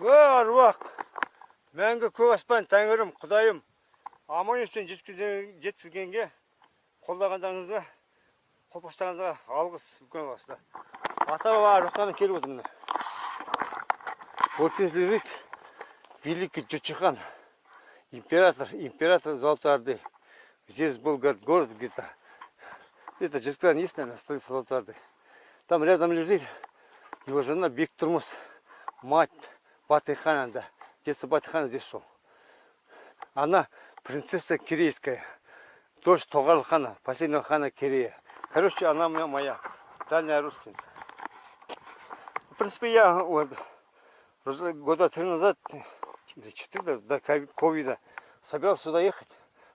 Аруақ, мәңгі көк аспан тәңірім, құдайым, аман есен жеткізгенге, қолдағандарыңызға, қолпаштағаныңызға алғыс үлкен алғысты. Ата-баба рухтан келіп отырмын. Вот здесь лежит великий Джучихан, император Золотой Орды. Здесь был город где-то. Это Джискан есть, наверное, столица Золотой Орды. Там рядом лежит его жена Бектурмус, мать Батыхана, да. Детство Батыхана здесь шел. Она принцесса Кирейская, дочь Тогал хана, последнего хана Кирея. Короче, она моя дальняя родственница. В принципе, я вот, года 3 назад, или 4 до ковида, собирался сюда ехать.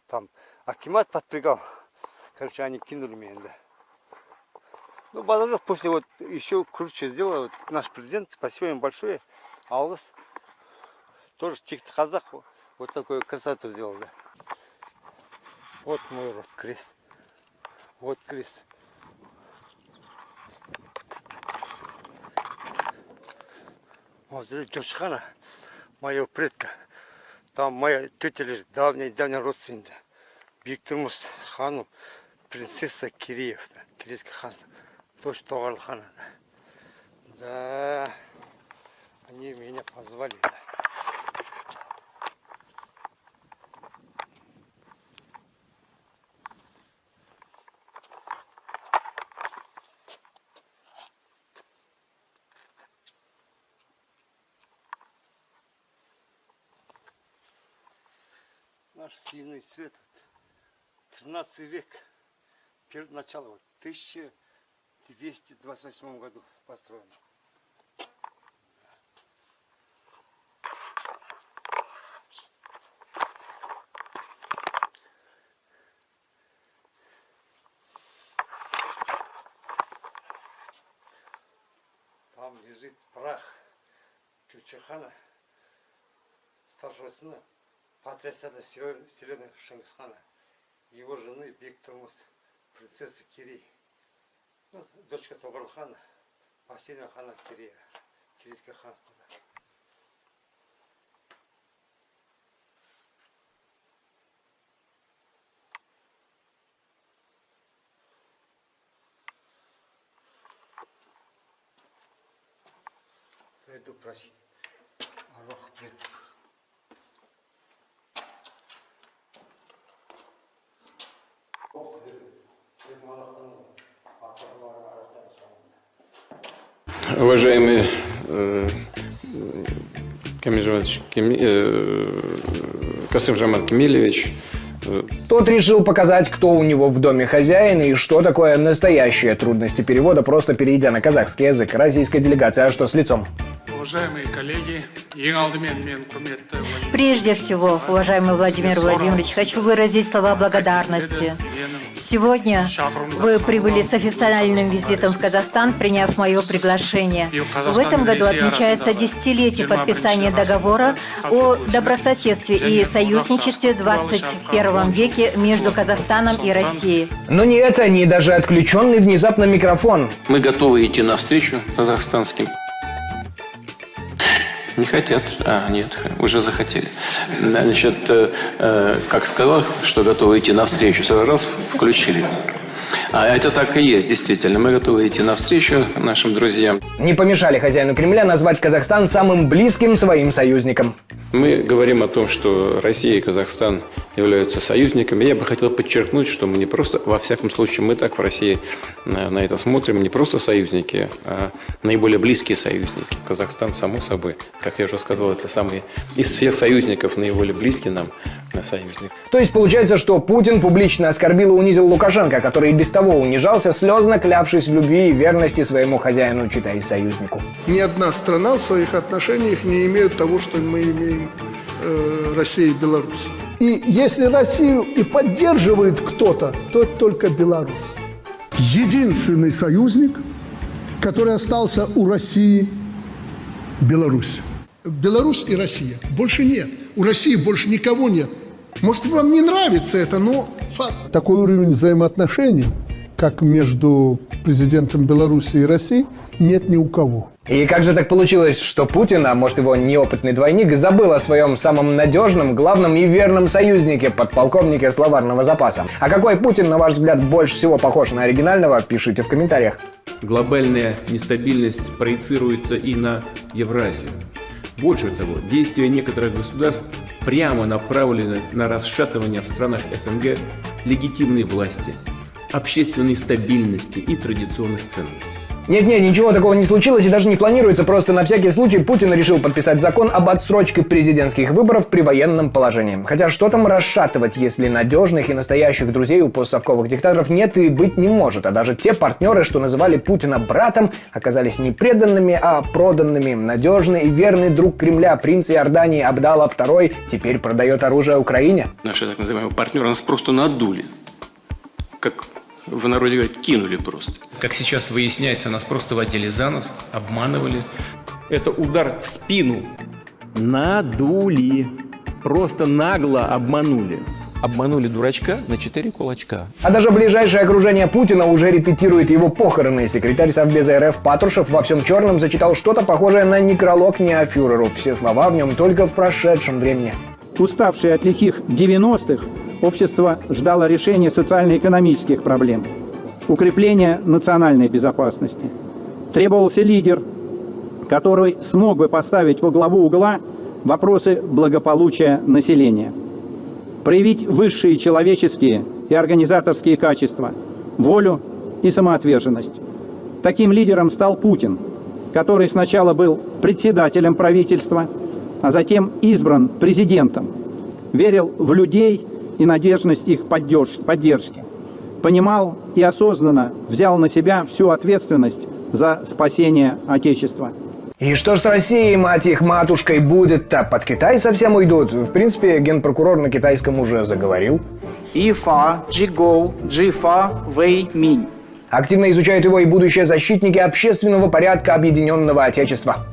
Там акимат подпрягал. Короче, они кинули меня, да. Ну, Бадажов после вот еще круче сделал. Вот наш президент, спасибо им большое. Алгыс. Тоже тихий казах. Вот такую красоту сделал, да. Вот мой род, крест. Вот крест. Вот здесь Джучхана, моего предка. Там моя тетя лежит, давняя родственница. Бектурмус хану, принцесса Киреев, да, Кирейское ханство. Дочь Тогал хана, да. Да, они меня позвали, да. Наш сильный цвет, 13 век, начало, вот, 1228 году построено. Там лежит прах Джучхана, старшего сына, патриарха Вселенной Шингисхана, его жены Бектурмус, принцессы Кирей, ну, дочка Тогал хана, последнего хана Кирея, Кирейское ханство. Да. Сойду просить Аллах предков. Уважаемый Касым-Жомарт Кемелевич, Тот решил показать, кто у него в доме хозяин и что такое настоящие трудности перевода, просто перейдя на казахский язык. Российская делегация, а что с лицом? Уважаемые коллеги, прежде всего, уважаемый Владимир Владимирович, хочу выразить слова благодарности. Сегодня вы прибыли с официальным визитом в Казахстан, приняв мое приглашение. В этом году отмечается десятилетие подписания договора о добрососедстве и союзничестве в 21 веке между Казахстаном и Россией. Но ни это, ни даже отключенный внезапно микрофон. мы готовы идти навстречу казахстанским. Не хотят. Нет, уже захотели. Значит, как сказал, что готовы идти навстречу, сразу раз включили. А это так и есть, действительно. Мы готовы идти навстречу нашим друзьям. Не помешали хозяину Кремля назвать Казахстан самым близким своим союзником. Мы говорим о том, что Россия и Казахстан являются союзниками. Я бы хотел подчеркнуть, что мы не просто, во всяком случае, мы так в России на это смотрим, не просто союзники, а наиболее близкие союзники. Казахстан, само собой, как я уже сказал, это самый из всех союзников наиболее близкий нам союзник. То есть получается, что Путин публично оскорбил и унизил Лукашенко, который и без того унижался, слезно клявшись в любви и верности своему хозяину, читай союзнику. Ни одна страна в своих отношениях не имеет того, что мы имеем Россия и Беларусь. И если Россию и поддерживает кто-то, то это только Беларусь. Единственный союзник, который остался у России – Беларусь. Беларусь и Россия. Больше нет. У России больше никого нет. Может, вам не нравится это, но факт. Такой уровень взаимоотношений как между президентом Беларуси и России, нет ни у кого. И как же так получилось, что Путин, а может его неопытный двойник, забыл о своем самом надежном, главном и верном союзнике, подполковнике словарного запаса? А какой Путин, на ваш взгляд, больше всего похож на оригинального, пишите в комментариях. Глобальная нестабильность проецируется и на Евразию. Больше того, действия некоторых государств прямо направлены на расшатывание в странах СНГ легитимной власти, общественной стабильности и традиционных ценностей. Нет-нет, ничего такого не случилось и даже не планируется, просто на всякий случай Путин решил подписать закон об отсрочке президентских выборов при военном положении. Хотя что там расшатывать, если надежных и настоящих друзей у постсовковых диктаторов нет и быть не может, а даже те партнеры, что называли Путина братом, оказались не преданными, а проданными. Надежный и верный друг Кремля, принц Иордании Абдалла II, теперь продает оружие Украине. Наши так называемые партнеры нас просто надули, как в народе говорят, кинули просто. Как сейчас выясняется, нас просто водили за нос, обманывали. Это удар в спину. Надули. Просто нагло обманули. Обманули дурачка на 4 кулачка. А даже ближайшее окружение Путина уже репетирует его похороны. Секретарь Совбеза РФ Патрушев во всем черном зачитал что-то похожее на некролог неофюреру. Все слова в нем только в прошедшем времени. Уставшие от лихих 90-х, общество ждало решения социально-экономических проблем, укрепления национальной безопасности. Требовался лидер, который смог бы поставить во главу угла вопросы благополучия населения, проявить высшие человеческие и организаторские качества, волю и самоотверженность. Таким лидером стал Путин, который сначала был председателем правительства, а затем избран президентом, верил в людей и надежность их поддержки, понимал и осознанно взял на себя всю ответственность за спасение Отечества. И что ж с Россией, мать их, матушкой, будет-то? Под Китай совсем уйдут? В принципе, генпрокурор на китайском уже заговорил. Ифа, Джиго, Джифа, Вэй, Минь. Активно изучают его и будущие защитники общественного порядка Объединенного Отечества.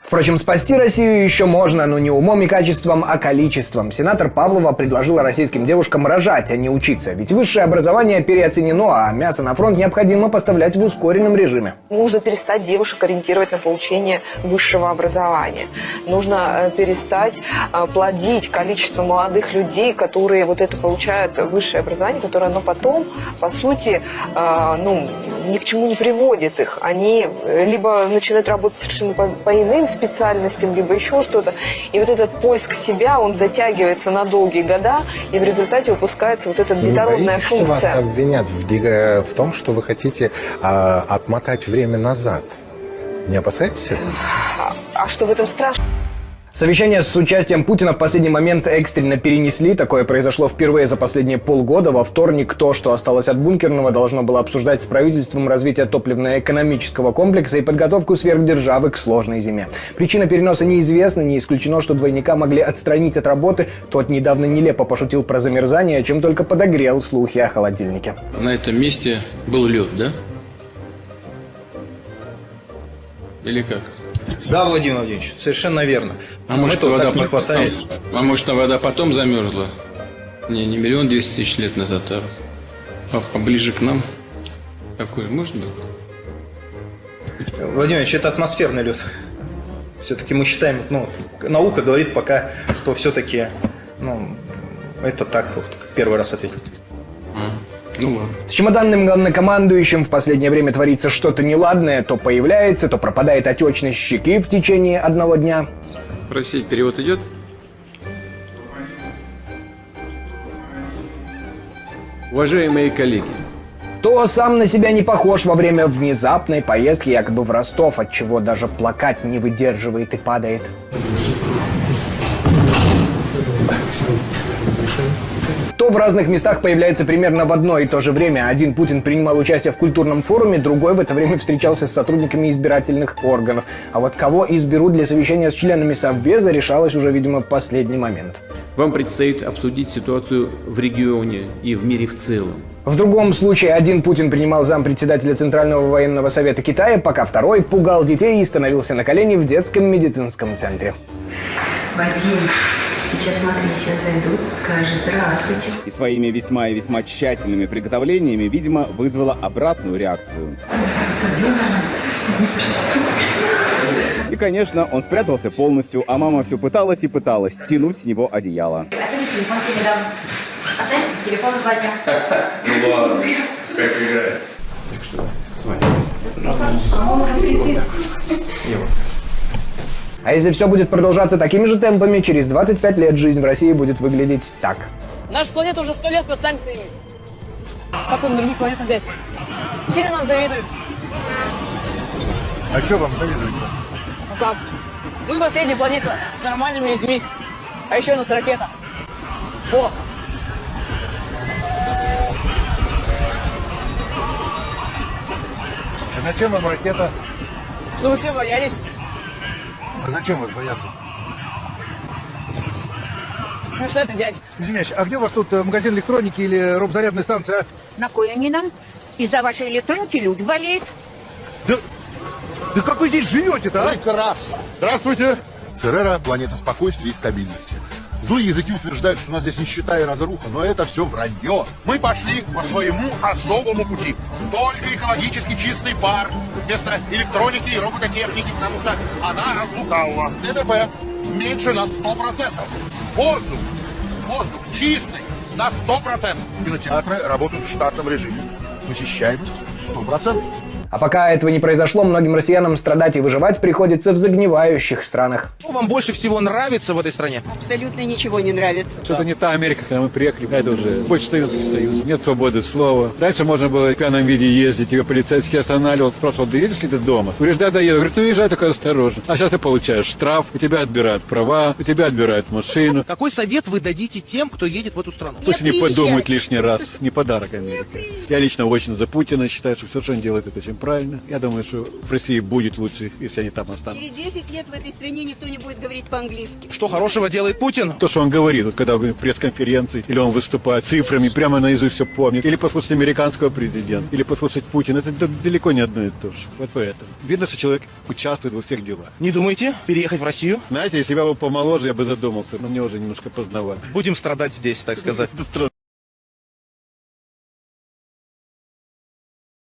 Впрочем, спасти Россию еще можно, но не умом и качеством, а количеством. Сенатор Павлова предложила российским девушкам рожать, а не учиться. Ведь высшее образование переоценено, а мясо на фронт необходимо поставлять в ускоренном режиме. Нужно перестать девушек ориентировать на получение высшего образования. Нужно перестать плодить количество молодых людей, которые вот это получают высшее образование, которое оно потом, по сути, ни к чему не приводит их. Они либо начинают работать совершенно по иным специальностям, либо еще что-то. И вот этот поиск себя, он затягивается на долгие года, и в результате упускается вот эта детородная функция. Что вас обвинят в том, что вы хотите отмотать время назад? Не опасаетесь этого? А что в этом страшного? Совещание с участием Путина в последний момент экстренно перенесли. Такое произошло впервые за последние полгода. Во вторник то, что осталось от бункерного, должно было обсуждать с правительством развитие топливно-экономического комплекса и подготовку сверхдержавы к сложной зиме. Причина переноса неизвестна, не исключено, что двойника могли отстранить от работы. Тот недавно нелепо пошутил про замерзание, чем только подогрел слухи о холодильнике. На этом месте был лед, да? Или как? Да, Владимир Владимирович, совершенно верно. А может, вода не хватает. А может, вода потом замерзла? Не 1 200 000 лет назад, а поближе к нам? Какой? Может быть? Владимир Владимирович, это атмосферный лед. Все-таки мы считаем, наука говорит пока, что все-таки, это так, вот, первый раз ответил. С чемоданным главнокомандующим в последнее время творится что-то неладное. То появляется, то пропадает отечность щеки в течение одного дня. В России перевод идет? Уважаемые коллеги, То сам на себя не похож во время внезапной поездки якобы в Ростов, от чего даже плакать не выдерживает и падает. то в разных местах появляется примерно в одно и то же время. Один Путин принимал участие в культурном форуме, другой в это время встречался с сотрудниками избирательных органов. А вот кого изберут для совещания с членами Совбеза, решалось уже, видимо, в последний момент. Вам предстоит обсудить ситуацию в регионе и в мире в целом. В другом случае один Путин принимал зампредседателя Центрального военного совета Китая, пока второй пугал детей и становился на колени в детском медицинском центре. Вадим, сейчас смотри, сейчас зайдут, скажешь здравствуйте. И своими весьма и весьма тщательными приготовлениями, видимо, вызвала обратную реакцию. И, конечно, он спрятался полностью, а мама все пыталась и пыталась стянуть с него одеяло. А ты телефон передам. Останешься с телефона звоню. Ну ладно, пускай поиграет. Так что, А если все будет продолжаться такими же темпами, через 25 лет жизнь в России будет выглядеть так. Наша планета уже 100 лет под санкциями. Как там на других планетах, дядь? Сильно нам завидуют. А что вам завидуют? Ну как? Мы последняя планета с нормальными людьми. А еще у нас ракета. О! А зачем вам ракета? Чтобы все боялись. А зачем вас бояться? Смешно это, дядь. Извиняюсь, а где у вас тут магазин электроники или робзарядная станция? На кой они нам? Из-за вашей электроники люди болеют. Да как вы здесь живете-то, а? Прекрасно. Здравствуйте. Церера – планета спокойствия и стабильности. Злые языки утверждают, что у нас здесь нищета и разруха, но это все вранье. Мы пошли по своему особому пути. Только экологически чистый пар вместо электроники и робототехники, потому что она разлукавила. ДДП меньше на 100%. Воздух чистый на 100%. Кинотеатры работают в штатном режиме. Посещаемость 100%. А пока этого не произошло, многим россиянам страдать и выживать приходится в загнивающих странах. Что вам больше всего нравится в этой стране? Абсолютно ничего не нравится. Что-то не та Америка, когда мы приехали, это уже больше Советский Союз, нет свободы слова. Раньше можно было в пьяном виде ездить, тебя полицейский останавливал, спрашивал, да едешь ли ты дома? Говоришь, да, еду. Говорит, ну езжай только осторожно. А сейчас ты получаешь штраф, у тебя отбирают права, у тебя отбирают машину. Какой совет вы дадите тем, кто едет в эту страну? Пусть не подумают лишний раз, не подарок Америки. Я лично очень за Путина считаю, что все, что он делает, это очень правильно. Я думаю, что в России будет лучше, если они там останутся. Через 10 лет в этой стране никто не будет говорить по-английски. Что хорошего делает Путин? То, что он говорит, вот когда он говорит пресс-конференции, или он выступает цифрами, прямо наизусть все помнит, или послушать американского президента, или послушать Путина, это далеко не одно и то же. Вот поэтому. Видно, что человек участвует во всех делах. Не думаете переехать в Россию? Знаете, если бы я был помоложе, я бы задумался, но мне уже немножко поздновато. Будем страдать здесь, так сказать.